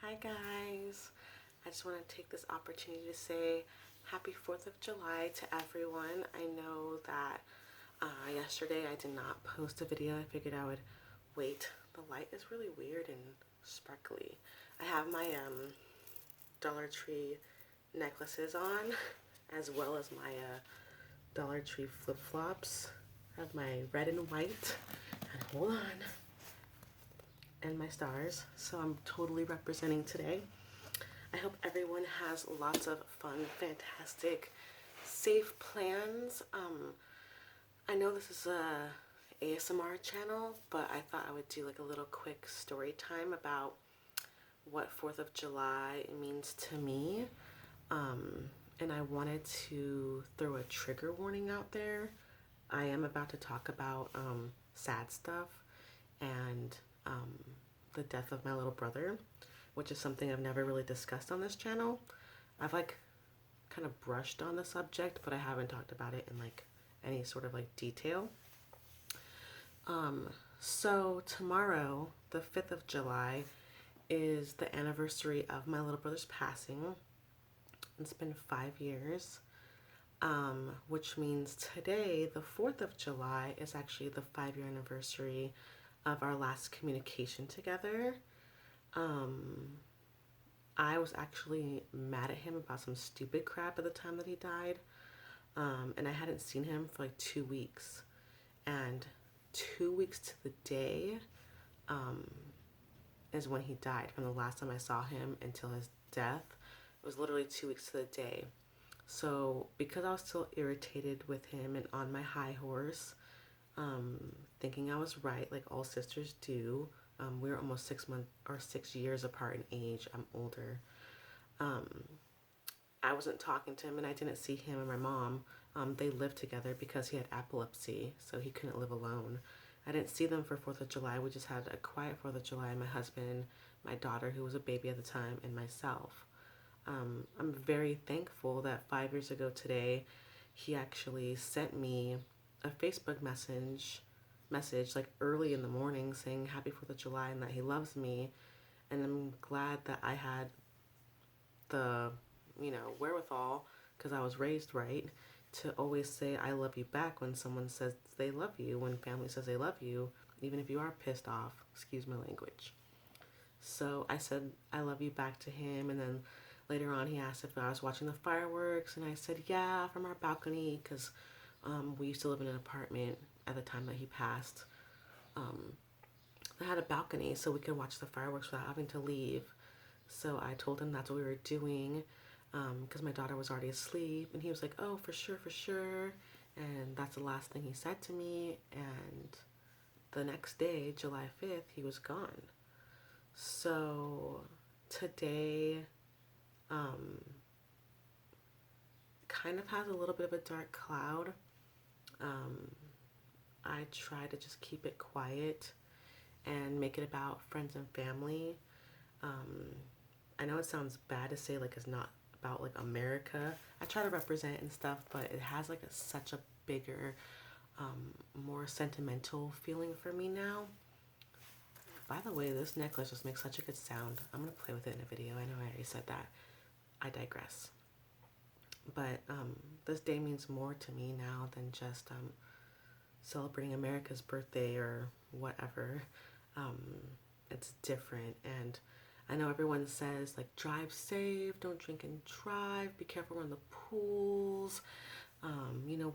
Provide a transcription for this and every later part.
Hi guys, I just want to take this opportunity to say happy 4th of July to everyone. I know that yesterday I did not post a video. I figured I would wait. The light is really weird and sparkly. I have my Dollar Tree necklaces on as well as my Dollar Tree flip-flops. I have my red and white, and hold on, and my stars, so I'm totally representing today. I hope everyone has lots of fun, fantastic, safe plans. I know this is a ASMR channel, but I thought I would do like a little quick story time about what 4th of July means to me. And I wanted to throw a trigger warning out there. I am about to talk about sad stuff and the death of my little brother, which is something I've never really discussed on this channel. I've like kind of brushed on the subject, but I haven't talked about it in like any sort of like detail. So tomorrow, the 5th of July, is the anniversary of my little brother's passing. It's been 5 years, which means today, the 4th of July, is actually the 5-year anniversary of our last communication together. I was actually mad at him about some stupid crap at the time that he died. And I hadn't seen him for like 2 weeks. And 2 weeks to the day is when he died. From the last time I saw him until his death, it was literally 2 weeks to the day. So because I was still irritated with him and on my high horse, thinking I was right, like all sisters do. We were almost 6 months or 6 years apart in age. I'm older. I wasn't talking to him, and I didn't see him and my mom. They lived together because he had epilepsy, so he couldn't live alone. I didn't see them for 4th of July. We just had a quiet 4th of July. My husband, my daughter, who was a baby at the time, and myself. I'm very thankful that 5 years ago today, he actually sent me a Facebook message like early in the morning saying happy 4th of July and that he loves me. And I'm glad that I had the, wherewithal, because I was raised right, to always say I love you back when someone says they love you, when family says they love you, even if you are pissed off, excuse my language. So I said I love you back to him, and then later on he asked if I was watching the fireworks, and I said yeah, from our balcony, because we used to live in an apartment at the time that he passed. I had a balcony so we could watch the fireworks without having to leave. So I told him that's what we were doing, because my daughter was already asleep, and he was like, oh, for sure, for sure. And that's the last thing he said to me. And the next day, July 5th, he was gone. So today kind of has a little bit of a dark cloud. I try to just keep it quiet and make it about friends and family. I know it sounds bad to say like it's not about like America. I try to represent and stuff, but it has like such a bigger, more sentimental feeling for me now. By the way, this necklace just makes such a good sound. I'm gonna play with it in a video. I know I already said that. I digress. But this day means more to me now than just celebrating America's birthday or whatever. It's different, and I know everyone says like drive safe, don't drink and drive, be careful around the pools,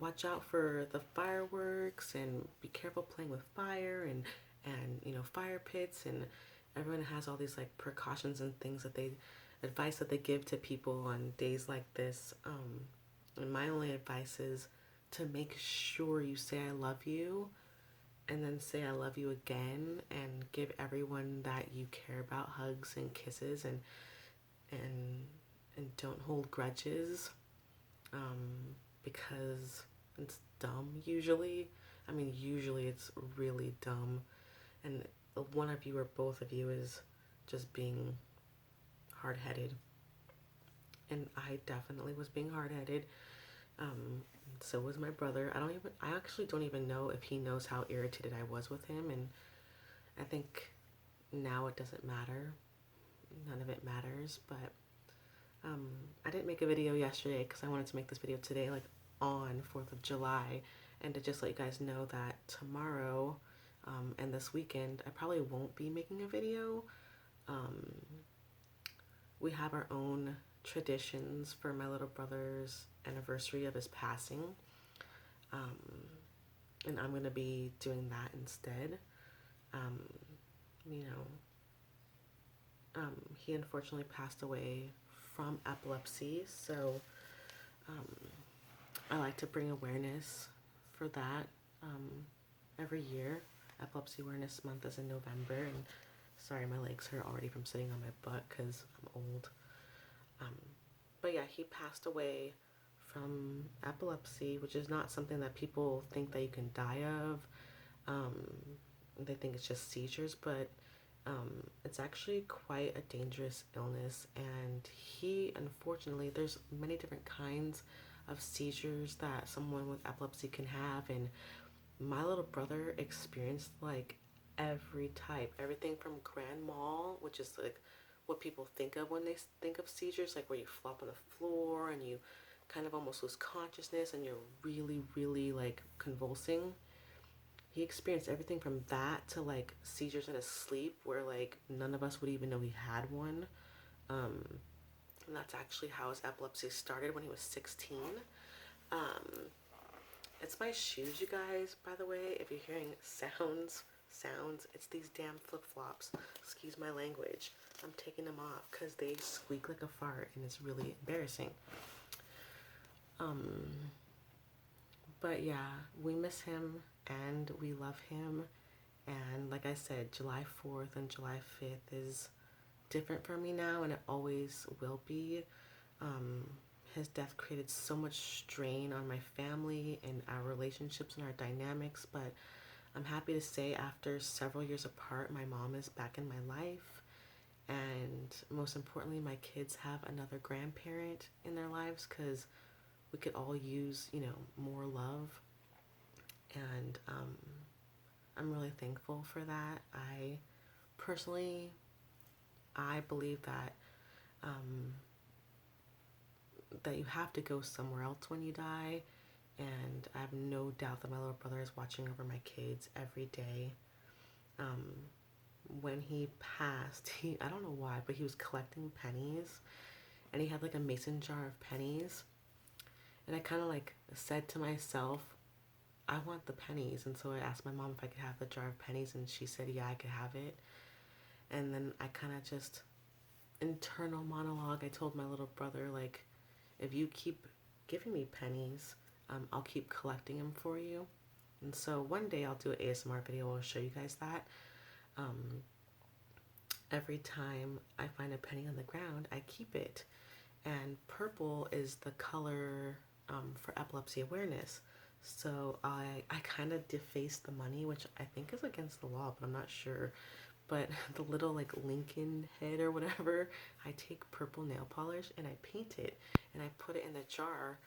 watch out for the fireworks and be careful playing with fire and fire pits, and everyone has all these like precautions and things that they advice that they give to people on days like this. And my only advice is to make sure you say I love you and then say I love you again, and give everyone that you care about hugs and kisses, and don't hold grudges, because it's dumb usually. I mean, usually it's really dumb, and one of you or both of you is just being hard-headed, and I definitely was being hard-headed. So was my brother. I actually don't even know if he knows how irritated I was with him, and I think now it doesn't matter. none of it matters. But I didn't make a video yesterday because I wanted to make this video today, like on 4th of July, and to just let you guys know that tomorrow and this weekend I probably won't be making a video. We have our own traditions for my little brother's anniversary of his passing, and I'm gonna be doing that instead. You know, he unfortunately passed away from epilepsy, so I like to bring awareness for that every year. Epilepsy Awareness Month is in November, and sorry, my legs hurt already from sitting on my butt because I'm old. But yeah, he passed away from epilepsy, which is not something that people think that you can die of. They think it's just seizures, but it's actually quite a dangerous illness. And he, unfortunately, there's many different kinds of seizures that someone with epilepsy can have, and my little brother experienced like every type, everything from grand mal, which is like what people think of when they think of seizures, like where you flop on the floor and you kind of almost lose consciousness and you're really, really like convulsing. He experienced everything from that to like seizures in his sleep where like none of us would even know he had one. And that's actually how his epilepsy started when he was 16. It's my shoes, you guys, by the way. If you're hearing sounds, it's these damn flip-flops. Excuse my language. I'm taking them off because they squeak like a fart and it's really embarrassing. But yeah, we miss him and we love him. And like I said, July 4th and July 5th is different for me now, and it always will be. His death created so much strain on my family and our relationships and our dynamics, but I'm happy to say after several years apart, my mom is back in my life. And most importantly, my kids have another grandparent in their lives because we could all use, you know, more love. And I'm really thankful for that. I personally, I believe that that you have to go somewhere else when you die, and I have no doubt that my little brother is watching over my kids every day. When he passed, I don't know why, but he was collecting pennies, and he had like a mason jar of pennies, and I kind of like said to myself, I want the pennies. And so I asked my mom if I could have the jar of pennies, and she said yeah, I could have it. And then I kind of just internal monologue, I told my little brother, like, if you keep giving me pennies, I'll keep collecting them for you. And so one day I'll do an ASMR video, I'll show you guys that. Every time I find a penny on the ground, I keep it. And purple is the color for epilepsy awareness. So I kind of deface the money, which I think is against the law, but I'm not sure. But the little like Lincoln head or whatever, I take purple nail polish and I paint it and I put it in the jar.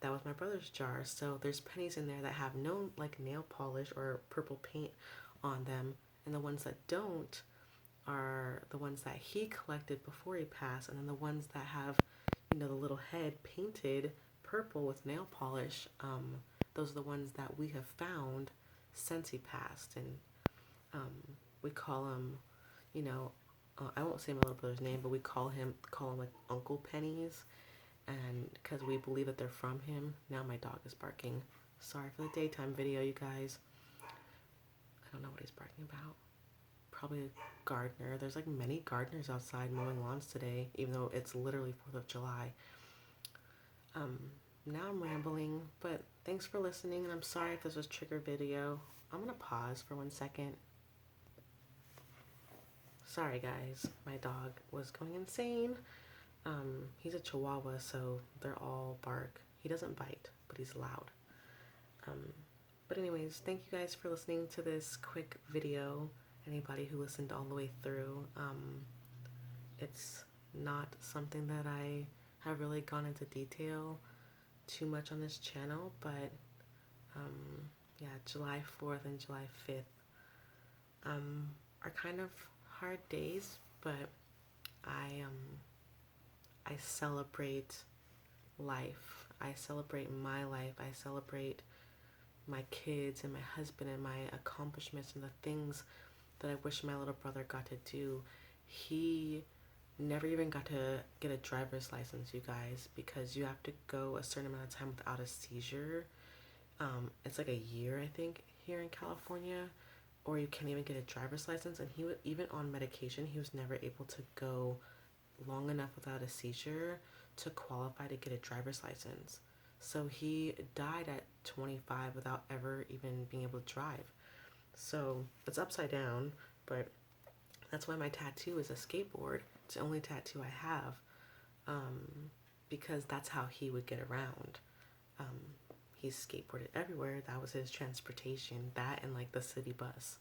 That was my brother's jar. So there's pennies in there that have no like nail polish or purple paint on them, and the ones that don't are the ones that he collected before he passed, and then the ones that have, you know, the little head painted purple with nail polish, those are the ones that we have found since he passed. And we call him, you know, I won't say my little brother's name, but we call him like Uncle Pennies, and because we believe that they're from him. Now my dog is barking. Sorry for the daytime video, you guys. I don't know what he's barking about. Probably a gardener. There's like many gardeners outside mowing lawns today, even though it's literally 4th of July. Now I'm rambling, but thanks for listening, and I'm sorry if this was a trigger video. I'm gonna pause for 1 second. Sorry guys, my dog was going insane. He's a Chihuahua, so they're all bark. He doesn't bite, but he's loud. But anyways, thank you guys for listening to this quick video. Anybody who listened all the way through. It's not something that I have really gone into detail too much on this channel, but yeah, July 4th and July 5th are kind of hard days But I I celebrate life. I celebrate my life. I celebrate my kids and my husband and my accomplishments and the things that I wish my little brother got to do. He never even got to get a driver's license, you guys, because you have to go a certain amount of time without a seizure. It's like a year, I think, here in California, or you can't even get a driver's license. And he was even on medication. He was never able to go long enough without a seizure to qualify to get a driver's license. So he died at 25 without ever even being able to drive. So it's upside down, but that's why my tattoo is a skateboard. It's the only tattoo I have, because that's how he would get around. Um, he skateboarded everywhere. That was his transportation. That and like the city bus.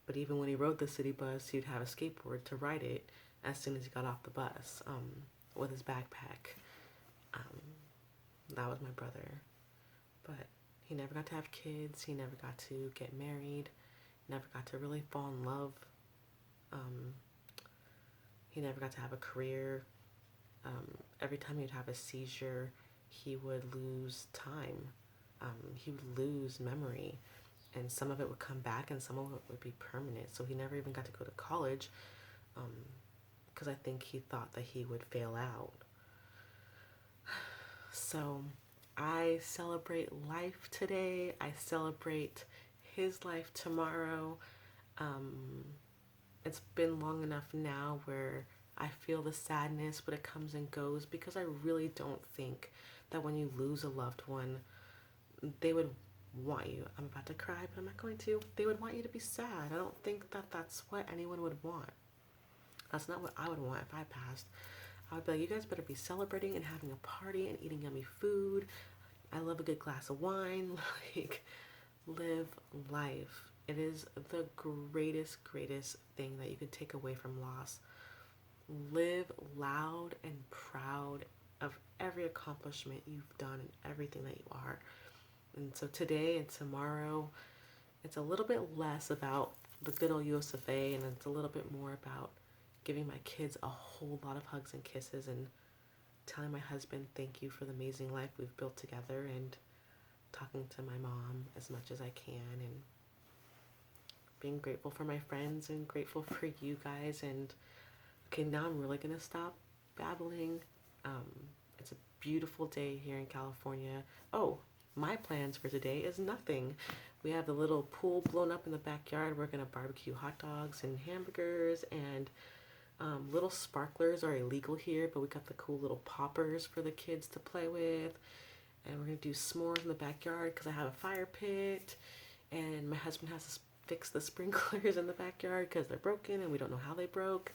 But even when he rode the city bus, he'd have a skateboard to ride it as soon as he got off the bus, with his backpack. Um, that was my brother. But he never got to have kids. He never got to get married. Never got to really fall in love. Um, he never got to have a career. Every time he'd have a seizure, he would lose time. He would lose memory. And some of it would come back and some of it would be permanent. So he never even got to go to college, because I think he thought that he would fail out. So I celebrate life today. I celebrate his life tomorrow. It's been long enough now where I feel the sadness, but it comes and goes, because I really don't think that when you lose a loved one, they would want you. I'm about to cry, but I'm not going to. They would want you to be sad. I don't think that that's what anyone would want. That's not what I would want if I passed. I would be like, you guys better be celebrating and having a party and eating yummy food. I love a good glass of wine. Like, live life. It is the greatest thing that you could take away from loss. Live loud and proud of every accomplishment you've done and everything that you are. And so today and tomorrow, it's a little bit less about the good old US of A, and it's a little bit more about giving my kids a whole lot of hugs and kisses, and telling my husband thank you for the amazing life we've built together, and talking to my mom as much as I can, and being grateful for my friends and grateful for you guys. And okay, now I'm really gonna stop babbling. It's a beautiful day here in California. Oh, my plans for today is nothing. We have the little pool blown up in the backyard. We're gonna barbecue hot dogs and hamburgers, and little sparklers are illegal here, but we got the cool little poppers for the kids to play with. And we're gonna do s'mores in the backyard because I have a fire pit, and my husband has to fix the sprinklers in the backyard because they're broken and we don't know how they broke.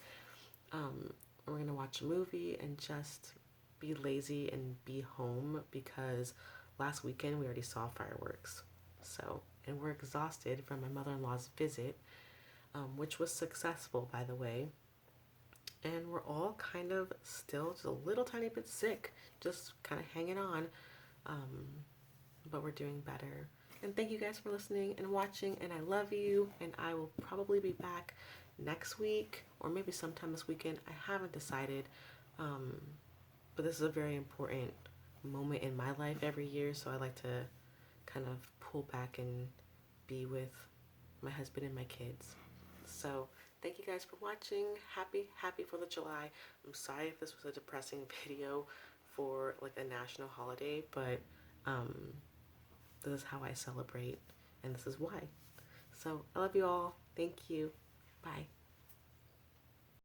We're gonna watch a movie and just be lazy and be home, because last weekend we already saw fireworks. So, and we're exhausted from my mother-in-law's visit, which was successful, by the way. And we're all kind of still just a little tiny bit sick, just kind of hanging on. But we're doing better. And thank you guys for listening and watching, and I love you, and I will probably be back next week or maybe sometime this weekend. I haven't decided, but this is a very important moment in my life every year, so I like to kind of pull back and be with my husband and my kids. So thank you guys for watching. Happy 4th of July. I'm sorry if this was a depressing video for like a national holiday, but this is how I celebrate, and this is why. So I love you all. Thank you. Bye.